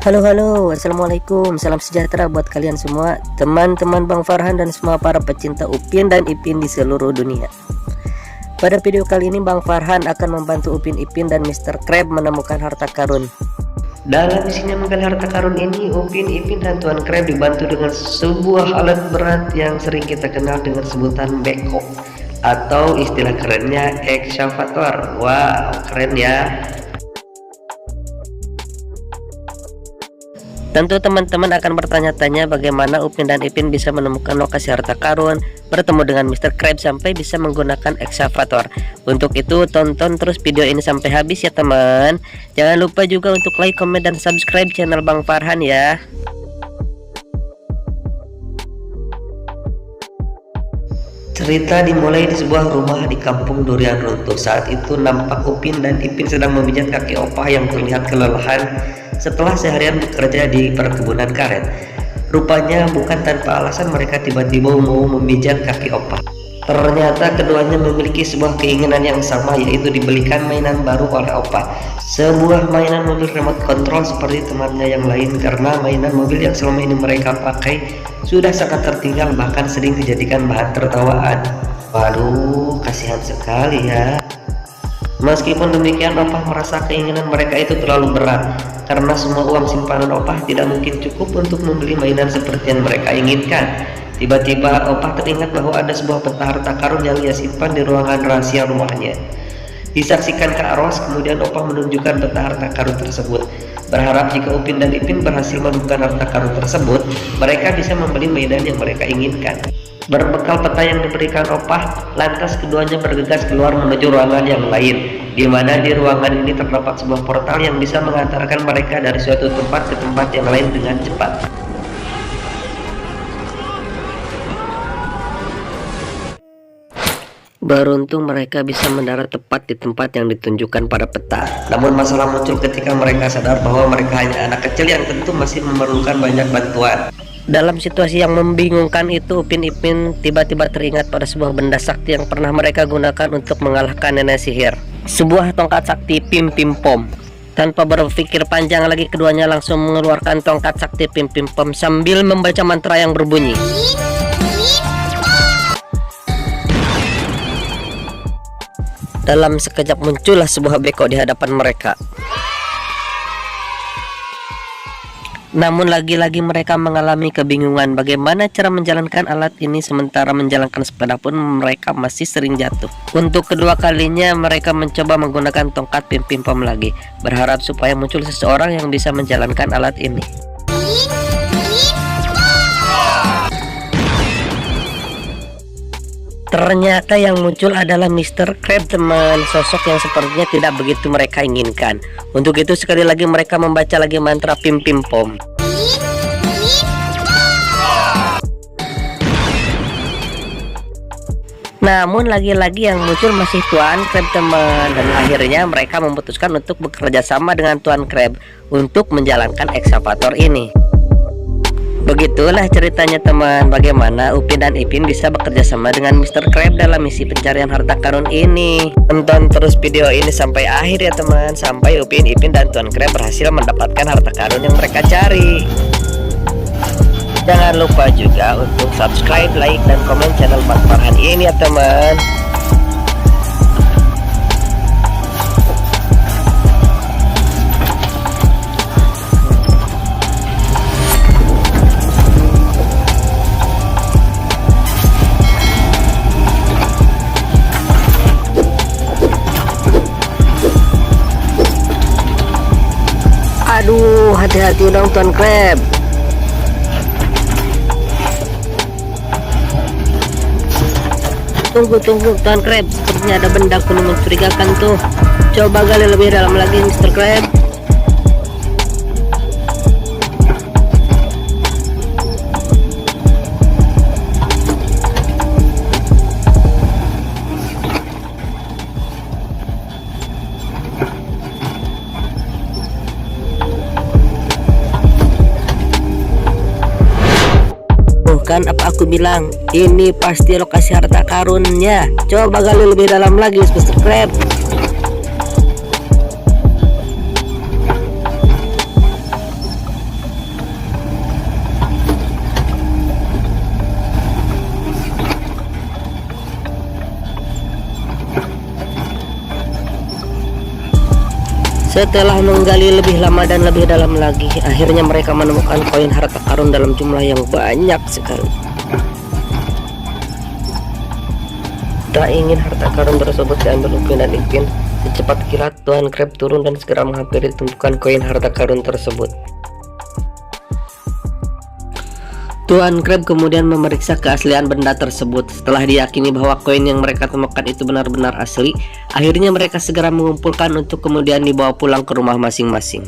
Halo, assalamualaikum, salam sejahtera buat kalian semua, teman-teman Bang Farhan dan semua para pecinta Upin dan Ipin di seluruh dunia. Pada video kali ini Bang Farhan akan membantu Upin Ipin dan Mr. Krab menemukan harta karun. Dalam misinya menggali harta karun ini, Upin Ipin dan Tuan Krab dibantu dengan sebuah alat berat yang sering kita kenal dengan sebutan beko, atau istilah kerennya ekskavator. Wow, keren ya. Tentu teman-teman akan bertanya-tanya bagaimana Upin dan Ipin bisa menemukan lokasi harta karun, bertemu dengan Mr. Krab sampai bisa menggunakan ekskavator. Untuk itu tonton terus video ini sampai habis ya teman. Jangan lupa juga untuk like, komen, dan subscribe channel Bang Farhan ya. Cerita dimulai di sebuah rumah di kampung durian runtuh. Saat itu nampak Upin dan Ipin sedang memijat kaki opah yang terlihat kelelahan setelah seharian bekerja di perkebunan karet. Rupanya bukan tanpa alasan mereka tiba-tiba mau memijat kaki opah. Ternyata keduanya memiliki sebuah keinginan yang sama, yaitu dibelikan mainan baru oleh opah. Sebuah mainan mobil remote control seperti temannya yang lain, karena mainan mobil yang selama ini mereka pakai sudah sangat tertinggal, bahkan sering dijadikan bahan tertawaan. Waduh, kasihan sekali ya. Meskipun demikian, opah merasa keinginan mereka itu terlalu berat, karena semua uang simpanan opah tidak mungkin cukup untuk membeli mainan seperti yang mereka inginkan. Tiba-tiba opah teringat bahwa ada sebuah peta harta karun yang ia simpan di ruangan rahasia rumahnya. Disaksikan Kak Ros, kemudian opah menunjukkan peta harta karun tersebut, berharap jika Upin dan Ipin berhasil menemukan harta karun tersebut, mereka bisa membeli mainan yang mereka inginkan. Berbekal peta yang diberikan opah, lantas keduanya bergegas keluar menuju ruangan yang lain, di mana di ruangan ini terdapat sebuah portal yang bisa mengantarkan mereka dari suatu tempat ke tempat yang lain dengan cepat. Beruntung mereka bisa mendarat tepat di tempat yang ditunjukkan pada peta. Namun masalah muncul ketika mereka sadar bahwa mereka hanya anak kecil yang tentu masih memerlukan banyak bantuan. Dalam situasi yang membingungkan itu, Upin Ipin tiba-tiba teringat pada sebuah benda sakti yang pernah mereka gunakan untuk mengalahkan nenek sihir. Sebuah tongkat sakti Pim Pim Pom. Tanpa berpikir panjang lagi, keduanya langsung mengeluarkan tongkat sakti Pim Pim Pom sambil membaca mantra yang berbunyi. Dalam sekejap muncullah sebuah beko di hadapan mereka. Namun lagi-lagi mereka mengalami kebingungan bagaimana cara menjalankan alat ini, sementara menjalankan sepeda pun mereka masih sering jatuh. Untuk kedua kalinya mereka mencoba menggunakan tongkat Pim Pim Pom lagi, berharap supaya muncul seseorang yang bisa menjalankan alat ini. Ternyata yang muncul adalah Mr. Krab teman, sosok yang sepertinya tidak begitu mereka inginkan. Untuk itu sekali lagi mereka membaca lagi mantra Pim Pim Pom. Namun lagi-lagi yang muncul masih Tuan Krab teman, dan akhirnya mereka memutuskan untuk bekerja sama dengan Tuan Krab untuk menjalankan ekskavator ini. Begitulah ceritanya teman, bagaimana Upin dan Ipin bisa bekerja sama dengan Mr. Krab dalam misi pencarian harta karun ini. Tonton terus video ini sampai akhir ya teman, sampai Upin, Ipin, dan Tuan Krab berhasil mendapatkan harta karun yang mereka cari. Jangan lupa juga untuk subscribe, like, dan komen channel Bang Farhan ini ya teman. Aduh, hati-hati dong Tuan Krab. Tunggu Tuan Krab, sepertinya ada benda kuning mencurigakan tuh. Coba gali lebih dalam lagi Mr. Krab. Kan apa aku bilang, ini pasti lokasi harta karunnya. Coba gali lebih dalam lagi Mr. Krab. Setelah menggali lebih lama dan lebih dalam lagi, akhirnya mereka menemukan koin harta karun dalam jumlah yang banyak sekali. Tak ingin harta karun tersebut diambil Upin dan Ipin, secepat kilat Tuan Crab turun dan segera menghampiri tumpukan koin harta karun tersebut. Tuan Crab kemudian memeriksa keaslian benda tersebut. Setelah diyakini bahwa koin yang mereka temukan itu benar-benar asli, akhirnya mereka segera mengumpulkan untuk kemudian dibawa pulang ke rumah masing-masing.